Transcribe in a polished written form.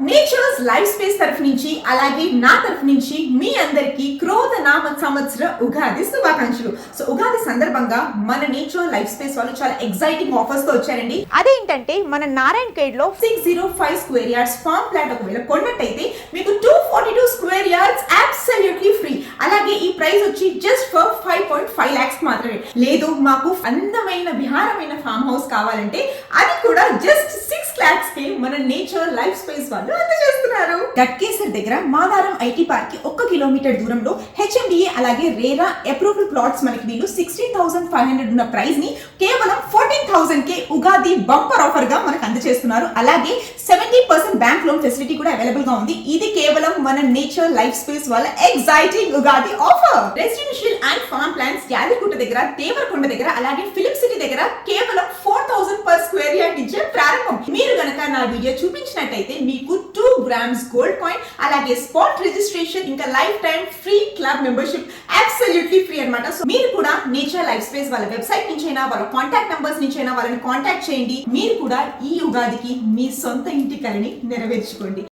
Nature's life space తరఫు నుంచి అలాగే నా తరఫు నుంచి మీ అందరికి క్రోధ నామ సంవత్సర ఉగాది శుభాకాంక్షలు. సో ఉగాది సందర్భంగా మన నేచర్ లైఫ్ స్పేస్ వాళ్ళు చాలా ఎక్సైటింగ్ ఆఫర్స్ తో వచ్చారండి. అదేంటంటే మన నారాయణ ఖేడ్ లో 605 స్క్వేర్ యార్డ్స్ ఫార్మ్ ప్లాట్ ఒకవేళ కొన్నట్టయితే మీకు 242 స్క్వేర్ యార్డ్స్ అబ్సల్యూట్లీ ఫ్రీ. అలాగే ఈ ప్రైస్ వచ్చి జస్ట్ ఫర్ 5.5 lakhs మాత్రమే. లేదు మాకు అందమైన విహారమైన ఫామ్ హౌస్ కావాలంటే అది కూడా జస్ట్ 6 lakhs కి మన నేచర్ లైఫ్ స్పేస్ వాళ్ళు అందజేస్తున్నారు. గట్కేసర్ దగ్గర మాదారం ఐటీ పార్క్ కి 1 కిలోమీటర్ దూరంలో హెచ్ఎండిఏ అలాగే రేరా అప్రూవ్డ్ ప్లాట్స్ మనకి వీళ్ళు 16,500 ఉన్న ప్రైస్ ని కేవలం 14,000 కే ఉగాది బంపర్ ఆఫర్ గా మనకు అందజేస్తున్నారు. అలాగే 70% బ్యాంక్ లోన్ ఫెసిలిటీ కూడా అవైలబుల్ గా ఉంది. ఇది కేవలం మన నేచర్ లైఫ్ స్పేస్ వాళ్ళ exciting Ugadi offer. Residential and farm plans Yadagirigutta దగ్గర, దేవరకొండ దగ్గర అలాగే ఫిలిం సిటీ దగ్గర కేవలం 4,000 per square yard నుంచే ప్రారంభం. మీరు గనక నా వీడియో చూపించినట్టయితే మీకు 2 grams గోల్డ్ కాయిన్ అలాగే స్పాట్ రిజిస్ట్రేషన్ ఇంకా life time free club membership absolutely free అన్నమాట. సో మీరు కూడా నేచర్ లైఫ్ స్పేస్ వాళ్ళ వెబ్సైట్ నుంచి అయినా వాళ్ళ కాంటాక్ట్ నంబర్స్ నుంచి అయినా వాళ్ళని కాంటాక్ట్ చేయండి. మీరు కూడా ఈ ఉగాదికి మీ సొంత ఇంటి కలని నెరవేర్చుకోండి.